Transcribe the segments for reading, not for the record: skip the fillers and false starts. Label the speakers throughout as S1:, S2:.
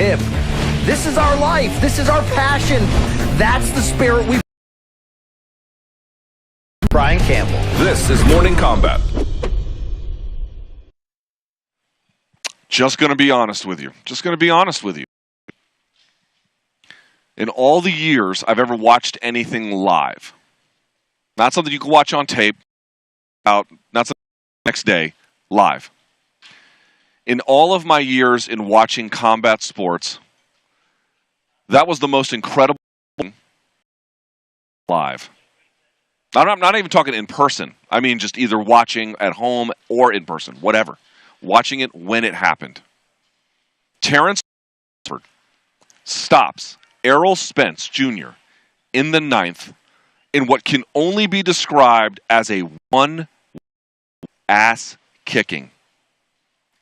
S1: hip. This is our life. This is our passion. That's the spirit we... Brian Campbell.
S2: This is Morning Kombat.
S3: Just going to be honest with you. In all the years I've ever watched anything live, not something you can watch on tape, not something the next day, live. In all of my years in watching combat sports, that was the most incredible thing live. I'm not even talking in person. I mean just either watching at home or in person, whatever. Watching it when it happened. Terence Crawford stops Errol Spence Jr. in the 9th in what can only be described as a one-ass kicking.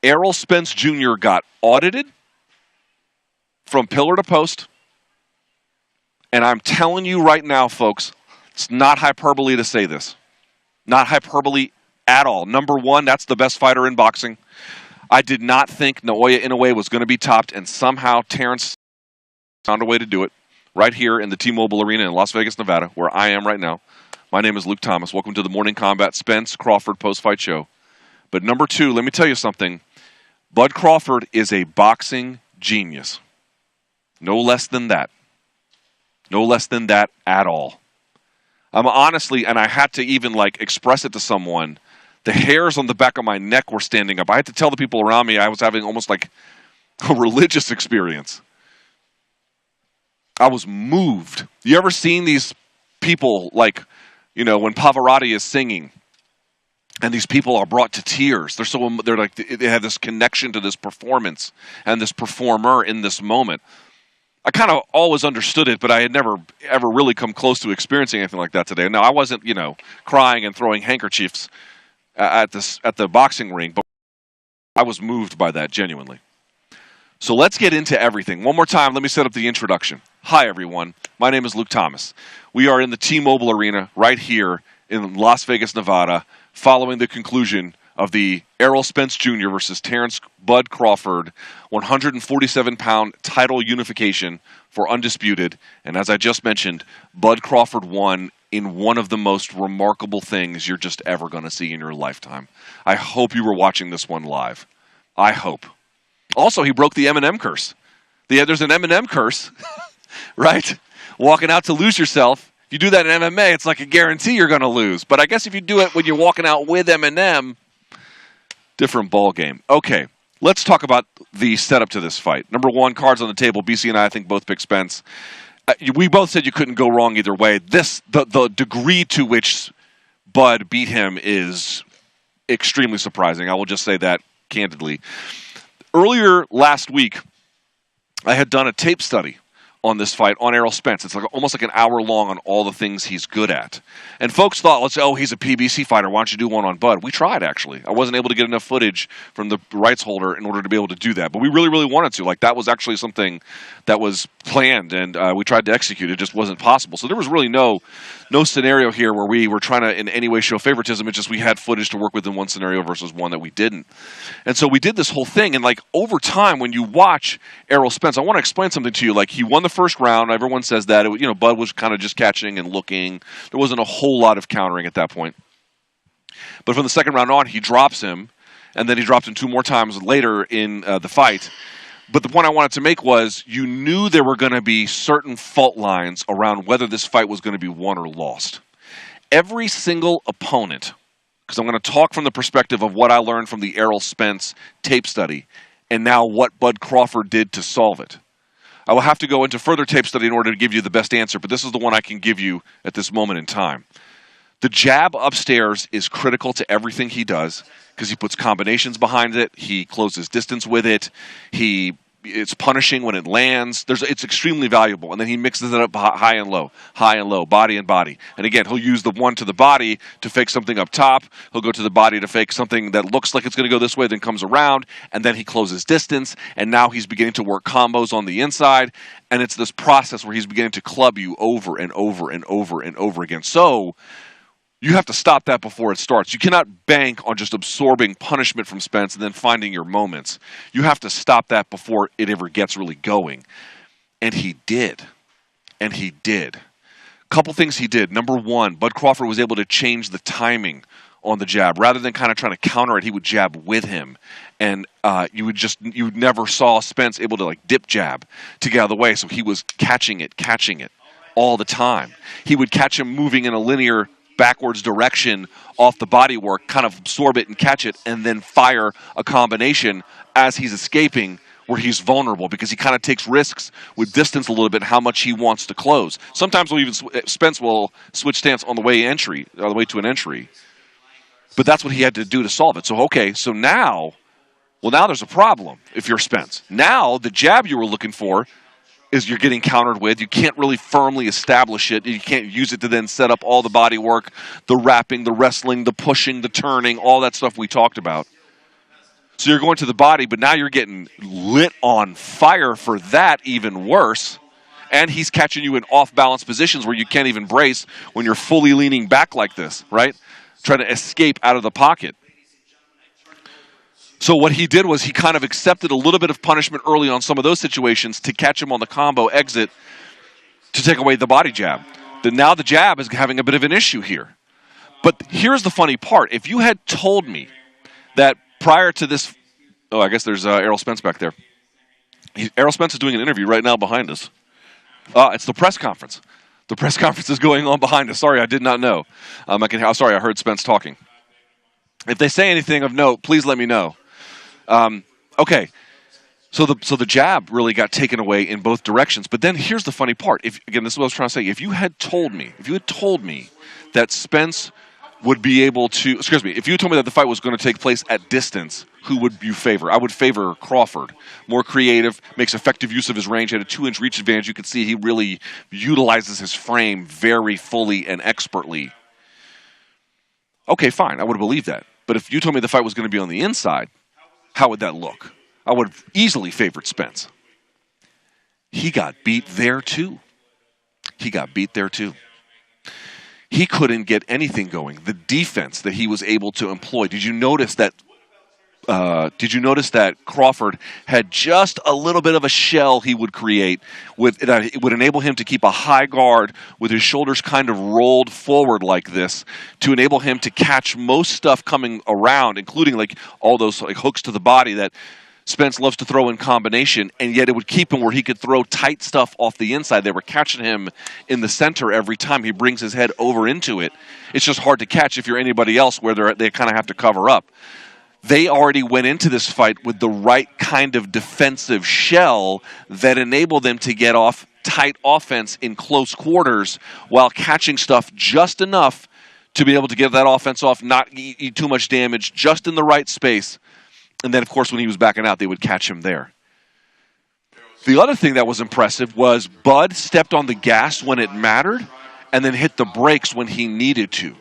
S3: Errol Spence Jr. got audited from pillar to post. And I'm telling you right now, folks, it's not hyperbole to say this. Not hyperbole at all. Number one, that's the best fighter in boxing. I did not think Naoya Inoue was going to be topped, and somehow Terence found a way to do it right here in the T-Mobile Arena in Las Vegas, Nevada, where I am right now. My name is Luke Thomas. Welcome to the Morning Kombat Spence Crawford post-fight show. But number two, let me tell you something. Bud Crawford is a boxing genius. No less than that. No less than that at all. I'm honestly, and I had to even express it to someone, the hairs on the back of my neck were standing up. I had to tell the people around me I was having almost like a religious experience. I was moved. You ever seen these people, when Pavarotti is singing, and these people are brought to tears? They have this connection to this performance and this performer in this moment. I kind of always understood it, but I had never ever really come close to experiencing anything like that today. Now, I wasn't, crying and throwing handkerchiefs at the boxing ring, but I was moved by that genuinely. So let's get into everything. One more time, let me set up the introduction. Hi, everyone. My name is Luke Thomas. We are in the T-Mobile Arena right here in Las Vegas, Nevada, following the conclusion of the Errol Spence Jr. versus Terence Bud Crawford 147-pound title unification for Undisputed. And as I just mentioned, Bud Crawford won in one of the most remarkable things you're just ever going to see in your lifetime. I hope you were watching this one live. I hope. Also, he broke the Eminem curse. There's an Eminem curse, right? Walking out to lose yourself. If you do that in MMA, it's like a guarantee you're going to lose. But I guess if you do it when you're walking out with Eminem, different ball game. Okay, let's talk about the setup to this fight. Number one, cards on the table. BC and I think, both pick Spence. We both said you couldn't go wrong either way. The degree to which Bud beat him is extremely surprising. I will just say that candidly. Earlier last week, I had done a tape study on this fight on Errol Spence. It's almost like an hour long on all the things he's good at. And folks thought, he's a PBC fighter. Why don't you do one on Bud? We tried, actually. I wasn't able to get enough footage from the rights holder in order to be able to do that. But we really, really wanted to. That was actually something that was planned, and we tried to execute. It just wasn't possible. So there was really no scenario here where we were trying to in any way show favoritism. It's just we had footage to work with in one scenario versus one that we didn't. And so we did this whole thing. And over time, when you watch Errol Spence, I want to explain something to you. He won the first round. Everyone says that. Bud was kind of just catching and looking. There wasn't a whole lot of countering at that point. But from the second round on, he drops him. And then he dropped him two more times later in the fight. But the point I wanted to make was you knew there were going to be certain fault lines around whether this fight was going to be won or lost. Every single opponent, because I'm going to talk from the perspective of what I learned from the Errol Spence tape study and now what Bud Crawford did to solve it. I will have to go into further tape study in order to give you the best answer, but this is the one I can give you at this moment in time. The jab upstairs is critical to everything he does because he puts combinations behind it. He closes distance with it. It's punishing when it lands. It's extremely valuable. And then he mixes it up high and low, body and body. And again, he'll use the one to the body to fake something up top. He'll go to the body to fake something that looks like it's going to go this way, then comes around. And then he closes distance. And now he's beginning to work combos on the inside. And it's this process where he's beginning to club you over and over and over and over again. So You have to stop that before it starts. You cannot bank on just absorbing punishment from Spence and then finding your moments. You have to stop that before it ever gets really going. And he did. And he did. Couple things he did. Number one, Bud Crawford was able to change the timing on the jab. Rather than kind of trying to counter it, he would jab with him. And you never saw Spence able to like dip jab to get out of the way. So he was catching it all the time. He would catch him moving in a linear backwards direction off the body work, kind of absorb it and catch it, and then fire a combination as he's escaping where he's vulnerable because he kind of takes risks with distance a little bit how much he wants to close. Sometimes Spence will switch stance on the way to an entry. But that's what he had to do to solve it. So, okay, so now there's a problem if you're Spence. Now the jab you were looking for is you're getting countered with. You can't really firmly establish it. You can't use it to then set up all the body work, the wrapping, the wrestling, the pushing, the turning, all that stuff we talked about. So you're going to the body, but now you're getting lit on fire for that, even worse. And he's catching you in off-balance positions where you can't even brace when you're fully leaning back like this, right? Trying to escape out of the pocket. So what he did was he kind of accepted a little bit of punishment early on some of those situations to catch him on the combo exit to take away the body jab. Now the jab is having a bit of an issue here. But here's the funny part. If you had told me that prior to this... Oh, I guess there's Errol Spence back there. Errol Spence is doing an interview right now behind us. It's the press conference. The press conference is going on behind us. Sorry, I did not know. Sorry, I heard Spence talking. If they say anything of note, please let me know. Okay, so the jab really got taken away in both directions. But then here's the funny part. This is what I was trying to say. If you had told me that Spence would be able to, if you told me that the fight was going to take place at distance, who would you favor? I would favor Crawford. More creative, makes effective use of his range, had a 2-inch reach advantage. You could see he really utilizes his frame very fully and expertly. Okay, fine, I would have believed that. But if you told me the fight was going to be on the inside, how would that look? I would have easily favored Spence. He got beat there too. He couldn't get anything going. The defense that he was able to employ. Did you notice that Crawford had just a little bit of a shell he would create that it would enable him to keep a high guard with his shoulders kind of rolled forward like this to enable him to catch most stuff coming around, including like all those like hooks to the body that Spence loves to throw in combination, and yet it would keep him where he could throw tight stuff off the inside. They were catching him in the center every time he brings his head over into it. It's just hard to catch if you're anybody else where they kind of have to cover up. They already went into this fight with the right kind of defensive shell that enabled them to get off tight offense in close quarters while catching stuff just enough to be able to get that offense off, not eat too much damage, just in the right space. And then, of course, when he was backing out, they would catch him there. The other thing that was impressive was Bud stepped on the gas when it mattered and then hit the brakes when he needed to.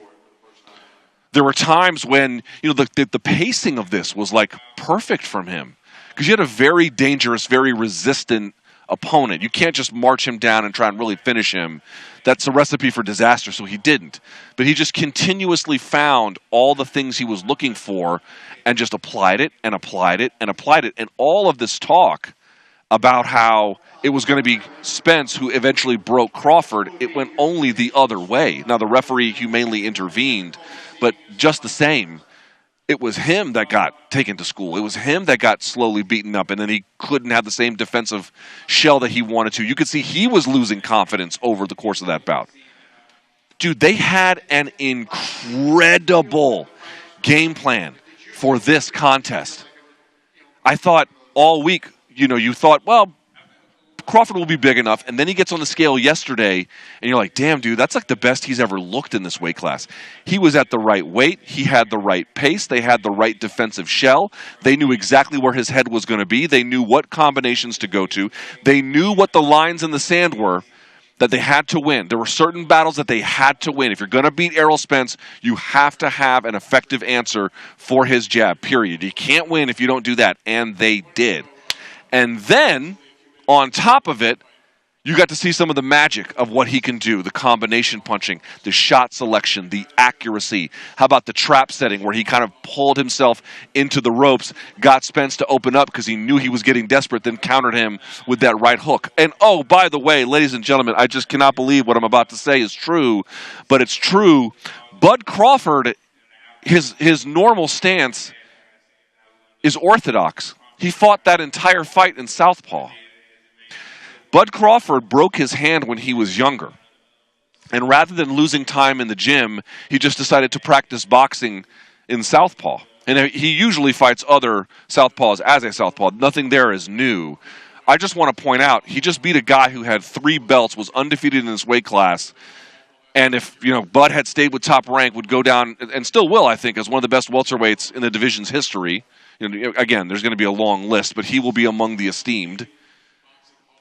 S3: There were times when, the pacing of this was like perfect from him because you had a very dangerous, very resistant opponent. You can't just march him down and try and really finish him. That's a recipe for disaster, so he didn't. But he just continuously found all the things he was looking for and just applied it and applied it and applied it. And all of this talk about how it was going to be Spence who eventually broke Crawford, it went only the other way. Now, the referee humanely intervened, but just the same, it was him that got taken to school. It was him that got slowly beaten up, and then he couldn't have the same defensive shell that he wanted to. You could see he was losing confidence over the course of that bout. Dude, they had an incredible game plan for this contest. I thought all week, you thought, well, Crawford will be big enough, and then he gets on the scale yesterday, and you're like, damn, dude, that's like the best he's ever looked in this weight class. He was at the right weight. He had the right pace. They had the right defensive shell. They knew exactly where his head was going to be. They knew what combinations to go to. They knew what the lines in the sand were that they had to win. There were certain battles that they had to win. If you're going to beat Errol Spence, you have to have an effective answer for his jab, period. You can't win if you don't do that, and they did. And then, on top of it, You got to see some of the magic of what he can do, the combination punching, the shot selection, the accuracy. How about the trap setting where he kind of pulled himself into the ropes, got Spence to open up because he knew he was getting desperate, then countered him with that right hook. And, oh, by the way, ladies and gentlemen, I just cannot believe what I'm about to say is true, but it's true. Bud Crawford, his normal stance is orthodox. He fought that entire fight in southpaw. Bud Crawford broke his hand when he was younger. And rather than losing time in the gym, he just decided to practice boxing in southpaw. And he usually fights other southpaws as a southpaw. Nothing there is new. I just want to point out, he just beat a guy who had 3 belts, was undefeated in this weight class. And if, Bud had stayed with Top Rank, would go down, and still will, I think, as one of the best welterweights in the division's history. Again, there's going to be a long list, but he will be among the esteemed.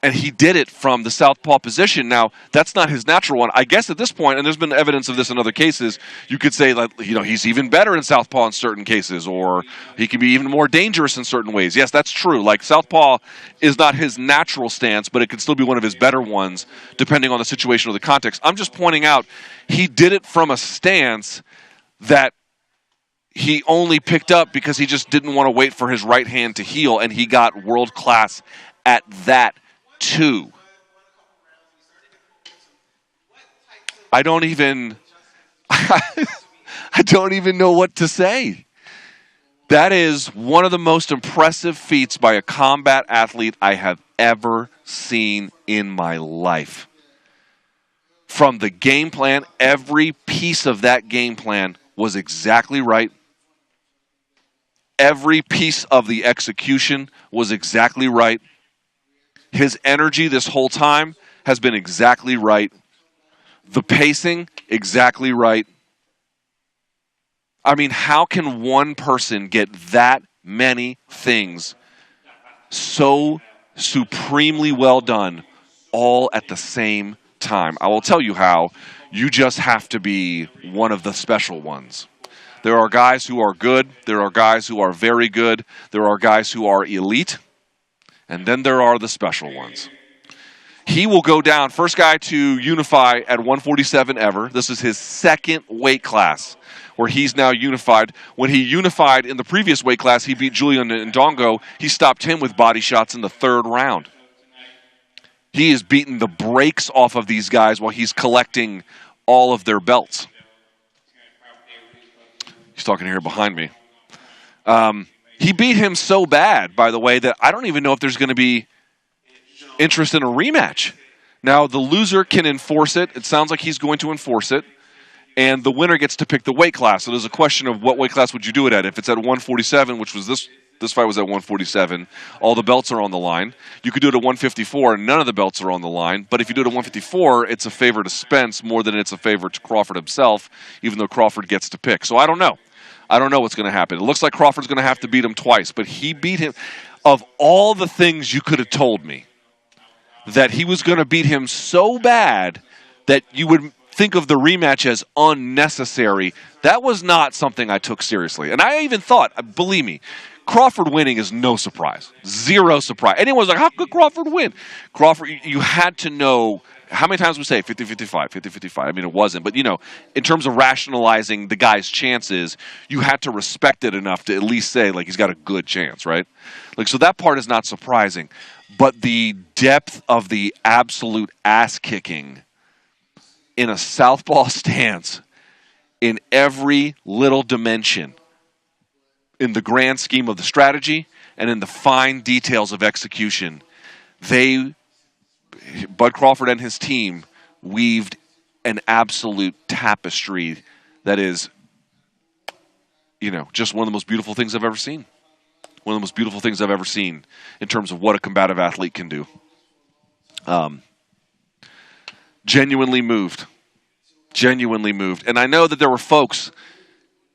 S3: And he did it from the southpaw position. Now, that's not his natural one. I guess at this point, and there's been evidence of this in other cases, you could say that he's even better in southpaw in certain cases, or he can be even more dangerous in certain ways. Yes, that's true. Like, southpaw is not his natural stance, but it can still be one of his better ones, depending on the situation or the context. I'm just pointing out he did it from a stance that he only picked up because he just didn't want to wait for his right hand to heal, and he got world class at that too. I don't even know what to say. That is one of the most impressive feats by a combat athlete I have ever seen in my life. From the game plan, every piece of that game plan was exactly right. Every piece of the execution was exactly right. His energy this whole time has been exactly right. The pacing, exactly right. I mean, how can one person get that many things so supremely well done all at the same time? I will tell you how. You just have to be one of the special ones. There are guys who are good. There are guys who are very good. There are guys who are elite. And then there are the special ones. He will go down, first guy to unify at 147 ever. This is his second weight class where he's now unified. When he unified in the previous weight class, he beat Julian Ndongo. He stopped him with body shots in the 3rd round. He is beating the brakes off of these guys while he's collecting all of their belts. He's talking here behind me. He beat him so bad, by the way, that I don't even know if there's going to be interest in a rematch. Now, the loser can enforce it. It sounds like he's going to enforce it. And the winner gets to pick the weight class. So there's a question of what weight class would you do it at. If it's at 147, which was this fight was at 147, all the belts are on the line. You could do it at 154, and none of the belts are on the line. But if you do it at 154, it's a favor to Spence more than it's a favor to Crawford himself, even though Crawford gets to pick. So I don't know. I don't know what's going to happen. It looks like Crawford's going to have to beat him twice, but he beat him. Of all the things you could have told me, that he was going to beat him so bad that you would think of the rematch as unnecessary, that was not something I took seriously. And I even thought, believe me, Crawford winning is no surprise. Zero surprise. Anyone's like, how could Crawford win? Crawford, you had to know. How many times we say 50-55, 50-55? I mean, it wasn't. But, in terms of rationalizing the guy's chances, you had to respect it enough to at least say, like, he's got a good chance, right? Like, so that part is not surprising. But the depth of the absolute ass-kicking in a southpaw stance in every little dimension, in the grand scheme of the strategy and in the fine details of execution, Bud Crawford and his team weaved an absolute tapestry that is, just one of the most beautiful things I've ever seen. One of the most beautiful things I've ever seen in terms of what a combative athlete can do. Genuinely moved. Genuinely moved. And I know that there were folks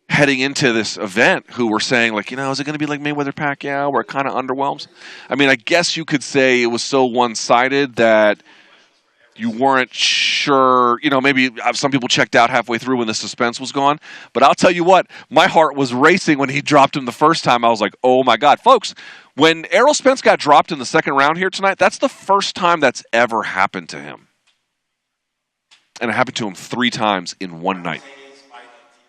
S3: heading into this event who were saying, like, is it going to be like Mayweather-Pacquiao where it kind of underwhelms? I mean, I guess you could say it was so one-sided that You weren't sure, maybe some people checked out halfway through when the suspense was gone. But I'll tell you what, my heart was racing when he dropped him the first time. I was like, oh my God. Folks, when Errol Spence got dropped in the second round here tonight, that's the first time that's ever happened to him. And it happened to him 3 times in one night.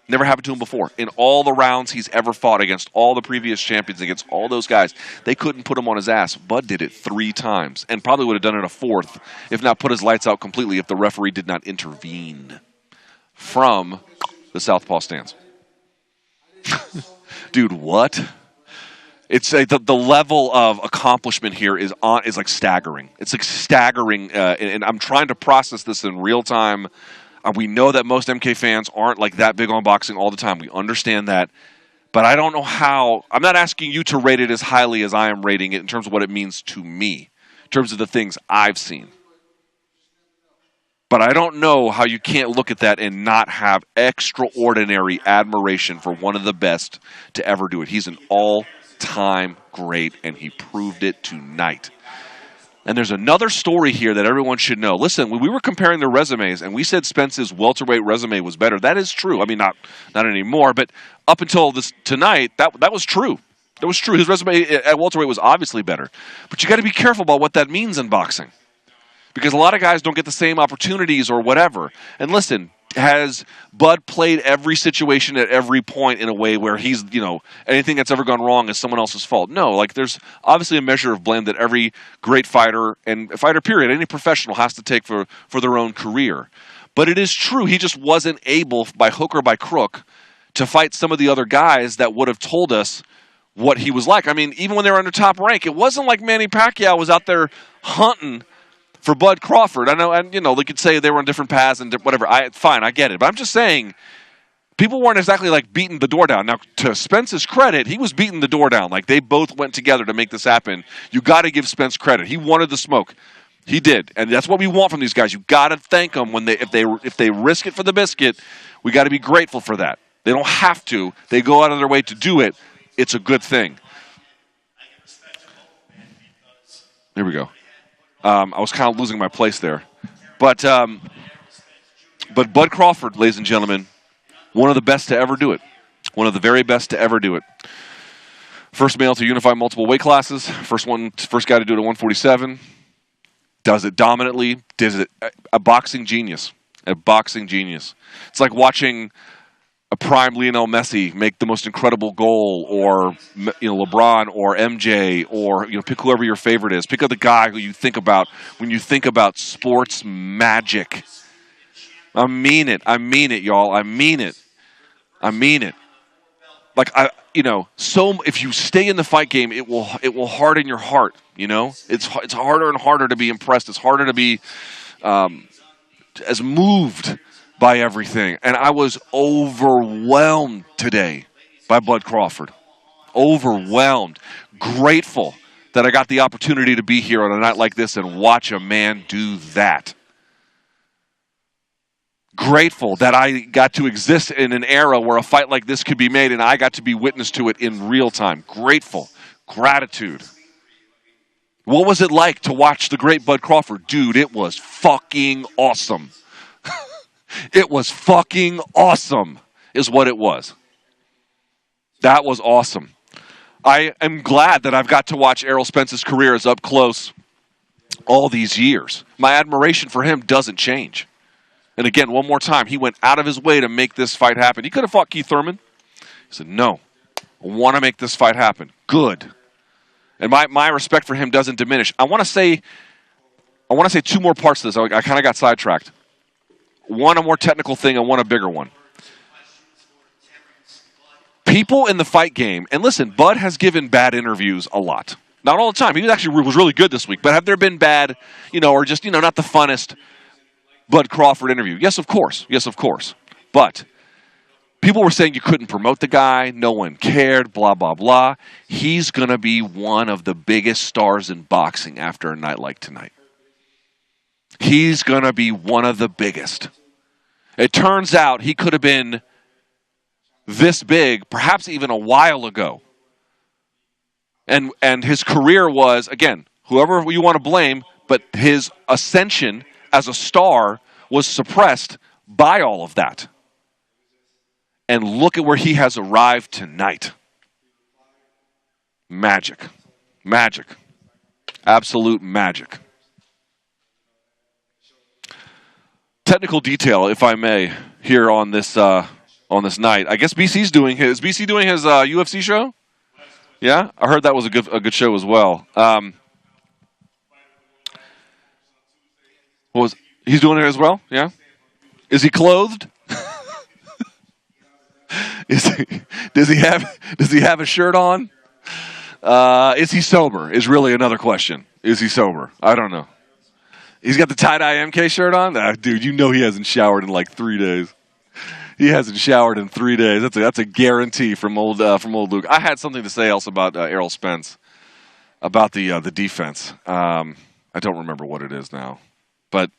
S3: Never happened to him before. In all the rounds he's ever fought against all the previous champions, against all those guys, they couldn't put him on his ass. Bud did it 3 times and probably would have done it a 4th, if not put his lights out completely, if the referee did not intervene from the southpaw stance. Dude, what? It's the level of accomplishment here is like staggering. It's like staggering, and I'm trying to process this in real time. We know that most MK fans aren't like that big on boxing all the time. We understand that. But I don't know how. I'm not asking you to rate it as highly as I am rating it in terms of what it means to me, in terms of the things I've seen. But I don't know how you can't look at that and not have extraordinary admiration for one of the best to ever do it. He's an all-time great, and he proved it tonight. And there's another story here that everyone should know. Listen, when we were comparing their resumes, and we said Spence's welterweight resume was better, that is true. I mean, not anymore, but up until tonight, that was true. That was true. His resume at welterweight was obviously better. But you got to be careful about what that means in boxing, because a lot of guys don't get the same opportunities or whatever. And listen, has Bud played every situation at every point in a way where he's, anything that's ever gone wrong is someone else's fault? No, like there's obviously a measure of blame that every great fighter and fighter period, any professional has to take for their own career. But it is true, he just wasn't able, by hook or by crook, to fight some of the other guys that would have told us what he was like. I mean, even when they were under top rank, it wasn't like Manny Pacquiao was out there hunting for Bud Crawford. I know, and they could say they were on different paths and whatever. Fine, I get it. But I'm just saying, people weren't exactly like beating the door down. Now, to Spence's credit, he was beating the door down. Like they both went together to make this happen. You got to give Spence credit. He wanted the smoke. He did, and that's what we want from these guys. You got to thank them when if they risk it for the biscuit. We got to be grateful for that. They don't have to. They go out of their way to do it. It's a good thing. Here we go. I was kind of losing my place there. But Bud Crawford, ladies and gentlemen, one of the best to ever do it. One of the very best to ever do it. First male to unify multiple weight classes. First guy to do it at 147. Does it dominantly. Does it a boxing genius. A boxing genius. It's like watching a prime Lionel Messi make the most incredible goal, or LeBron or MJ, or pick whoever your favorite is. Pick up the guy who you think about when you think about sports magic. I mean it, y'all. I mean it. Like so if you stay in the fight game, it will harden your heart. It's harder and harder to be impressed. It's harder to be as moved by everything. And I was overwhelmed today by Bud Crawford. Overwhelmed. Grateful that I got the opportunity to be here on a night like this and watch a man do that. Grateful that I got to exist in an era where a fight like this could be made and I got to be witness to it in real time. Grateful. Gratitude. What was it like to watch the great Bud Crawford? Dude, it was fucking awesome. It was fucking awesome, is what it was. That was awesome. I am glad that I've got to watch Errol Spence's career as up close all these years. My admiration for him doesn't change. And again, one more time, he went out of his way to make this fight happen. He could have fought Keith Thurman. He said, no, I want to make this fight happen. Good. And my respect for him doesn't diminish. I want to say 2 more parts to this. I kind of got sidetracked. One, a more technical thing, and one, a bigger one. People in the fight game, and listen, Bud has given bad interviews a lot. Not all the time. He was really good this week. But have there been bad, or just, not the funnest Bud Crawford interview? Yes, of course. Yes, of course. But people were saying you couldn't promote the guy. No one cared, blah, blah, blah. He's going to be one of the biggest stars in boxing after a night like tonight. He's going to be one of the biggest. It turns out he could have been this big, perhaps even a while ago. And his career was, again, whoever you want to blame, but his ascension as a star was suppressed by all of that. And look at where he has arrived tonight. Magic. Magic. Absolute magic. Technical detail, if I may, here on this night. I guess BC's doing his. Is BC doing his UFC show? Yeah, I heard that was a good show as well. He's doing it as well? Yeah. Is he clothed? Does he have a shirt on? Is he sober? Is really another question. Is he sober? I don't know. He's got the tie-dye MK shirt on? Dude, you know he hasn't showered in like 3 days. He hasn't showered in 3 days. That's a guarantee from old Luke. I had something to say else about Errol Spence, about the defense. I don't remember what it is now, but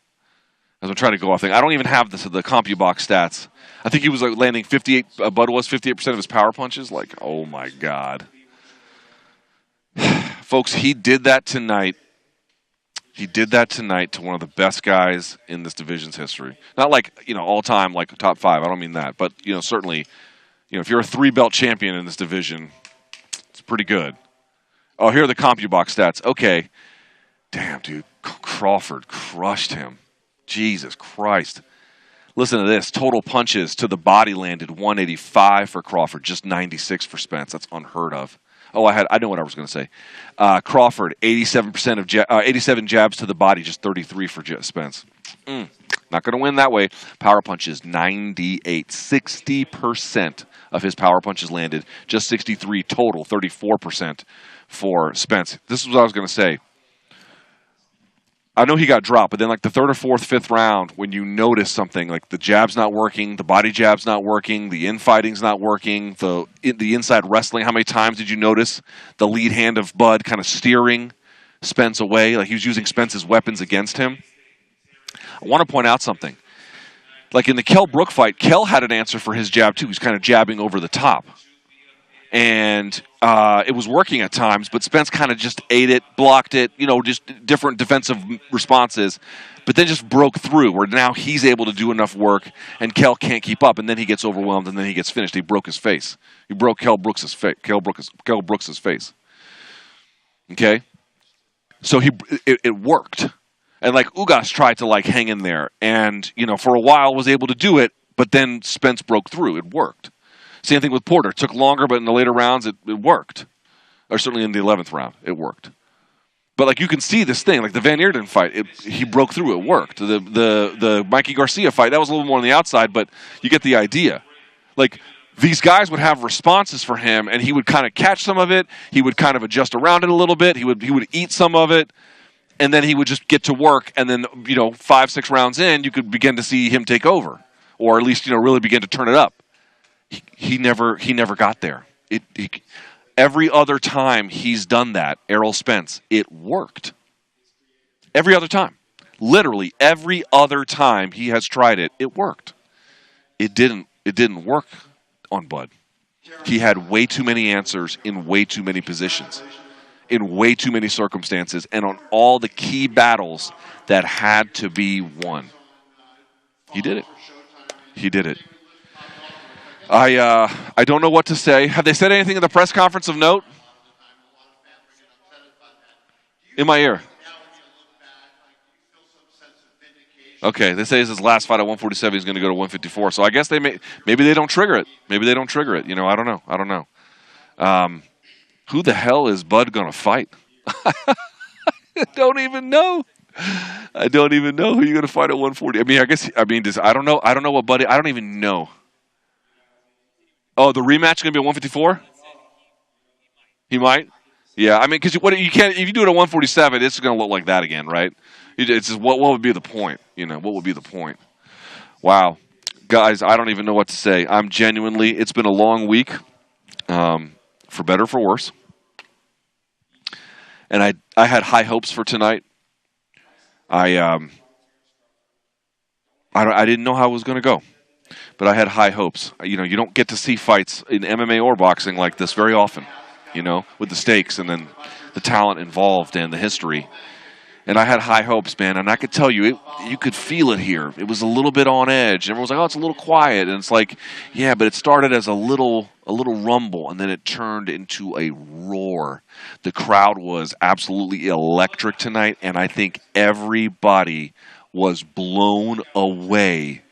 S3: as I'm trying to go off thing, I don't even have the CompuBox stats. I think he was like landing 58. Bud was 58% of his power punches. Like, oh my god, folks, he did that tonight. He did that tonight to one of the best guys in this division's history. Not like, all time, like top 5. I don't mean that. But, certainly, if you're a 3-belt champion in this division, it's pretty good. Oh, here are the CompuBox stats. Okay. Damn, dude. Crawford crushed him. Jesus Christ. Listen to this. Total punches to the body landed 185 for Crawford, just 96 for Spence. That's unheard of. Oh, I know what I was going to say. Crawford, 87 jabs to the body, just 33 for Spence. Not going to win that way. Power punches, 98. 60% of his power punches landed, just 63 total, 34% for Spence. This is what I was going to say. I know he got dropped, but then like the 3rd or 4th, 5th round, when you notice something like the jab's not working, the body jab's not working, the infighting's not working, the inside wrestling, how many times did you notice the lead hand of Bud kind of steering Spence away? Like he was using Spence's weapons against him. I want to point out something. Like in the Kell Brook fight, Kell had an answer for his jab too. He's kind of jabbing over the top. And it was working at times, but Spence kind of just ate it, blocked it, just different defensive responses, but then just broke through where now he's able to do enough work and Kell can't keep up, and then he gets overwhelmed and then he gets finished. He broke his face. He broke Kell Brooks' face. Okay? So it worked. And like Ugas tried to like hang in there and, for a while was able to do it, but then Spence broke through. It worked. Same thing with Porter. It took longer, but in the later rounds, it worked. Or certainly in the 11th round, it worked. But like you can see this thing, like the Van Eerden fight, he broke through. It worked. The Mikey Garcia fight, that was a little more on the outside, but you get the idea. Like these guys would have responses for him, and he would kind of catch some of it. He would kind of adjust around it a little bit. He would eat some of it, and then he would just get to work. And then 5, 6 rounds in, you could begin to see him take over, or at least really begin to turn it up. He never got there. Every other time he's done that, Errol Spence, it worked. Every other time. Literally every other time he has tried it, it worked. It didn't work on Bud. He had way too many answers in way too many positions, in way too many circumstances, and on all the key battles that had to be won. He did it. He did it. I don't know what to say. Have they said anything in the press conference of note? In my ear. Okay, they say it's his last fight at 147. He's going to go to 154. So I guess maybe they don't trigger it. Maybe they don't trigger it. I don't know. Who the hell is Bud going to fight? I don't even know. I don't even know who you're going to fight at 140. I don't know. I don't know what Buddy. I don't even know. Oh, the rematch is going to be at 154? He might? Yeah, because you can't, if you do it at 147, it's going to look like that again, right? It's just, what would be the point? What would be the point? Wow. Guys, I don't even know what to say. It's been a long week, for better or for worse. And I had high hopes for tonight. I didn't know how it was going to go. But I had high hopes. You don't get to see fights in MMA or boxing like this very often, with the stakes and then the talent involved and the history. And I had high hopes, man. And I could tell you, you could feel it here. It was a little bit on edge. Everyone was like, oh, it's a little quiet. And it's like, yeah, but it started as a little rumble, and then it turned into a roar. The crowd was absolutely electric tonight, and I think everybody was blown away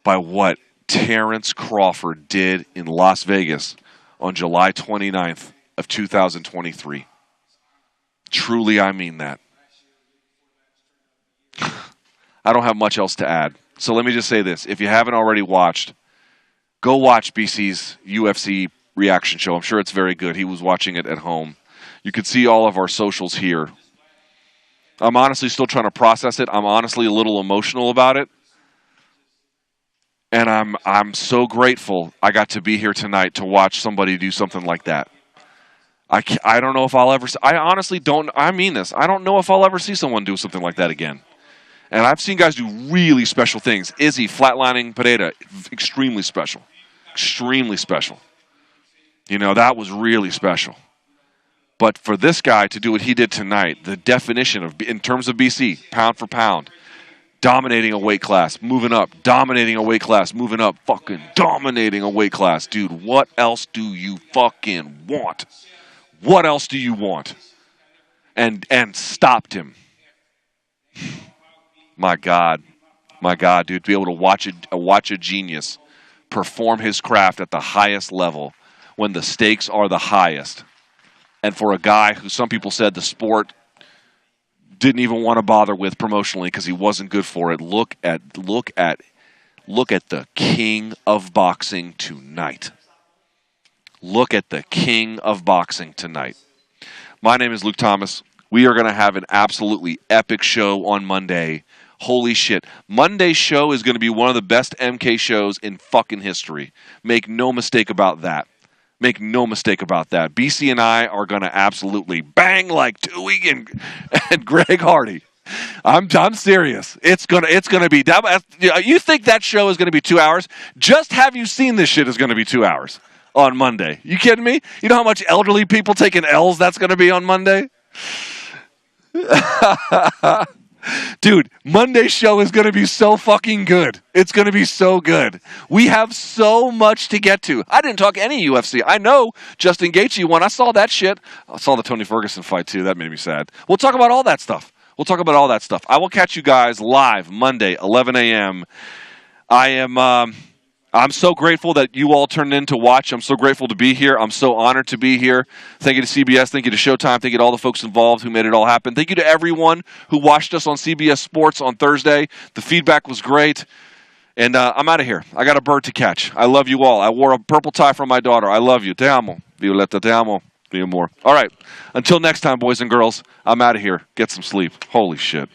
S3: by what Terence Crawford did in Las Vegas on July 29th of 2023. Truly, I mean that. I don't have much else to add. So let me just say this. If you haven't already watched, go watch BC's UFC reaction show. I'm sure it's very good. He was watching it at home. You can see all of our socials here. I'm honestly still trying to process it. I'm honestly a little emotional about it. And I'm so grateful I got to be here tonight to watch somebody do something like that. I don't know if I'll ever... I honestly don't... I mean this. I don't know if I'll ever see someone do something like that again. And I've seen guys do really special things. Izzy flatlining Pereira, extremely special. Extremely special. You know, that was really special. But for this guy to do what he did tonight, the definition of, in terms of BC, pound for pound, dominating a weight class, moving up, dominating a weight class, moving up, fucking dominating a weight class. Dude, what else do you fucking want? What else do you want? And stopped him. My God, dude, to be able to watch a genius perform his craft at the highest level when the stakes are the highest, and for a guy who some people said the sport didn't even want to bother with promotionally because he wasn't good for it. Look at the king of boxing tonight. Look at the king of boxing tonight. My name is Luke Thomas. We are going to have an absolutely epic show on Monday. Holy shit. Monday's show is going to be one of the best MK shows in fucking history. Make no mistake about that. Make no mistake about that. BC and I are going to absolutely bang like Tui and Greg Hardy. I'm serious. It's gonna be. You think that show is going to be 2 hours? Just have you seen this shit is going to be 2 hours on Monday. You kidding me? You know how much elderly people taking L's that's going to be on Monday? Dude, Monday's show is going to be so fucking good. It's going to be so good. We have so much to get to. I didn't talk any UFC. I know Justin Gaethje won. I saw that shit. I saw the Tony Ferguson fight too. That made me sad. We'll talk about all that stuff. I will catch you guys live Monday, 11 a.m. I'm so grateful that you all turned in to watch. I'm so grateful to be here. I'm so honored to be here. Thank you to CBS. Thank you to Showtime. Thank you to all the folks involved who made it all happen. Thank you to everyone who watched us on CBS Sports on Thursday. The feedback was great. And I'm out of here. I got a bird to catch. I love you all. I wore a purple tie for my daughter. I love you. Te amo. Violeta, te amo. Be more. All right. Until next time, boys and girls, I'm out of here. Get some sleep. Holy shit.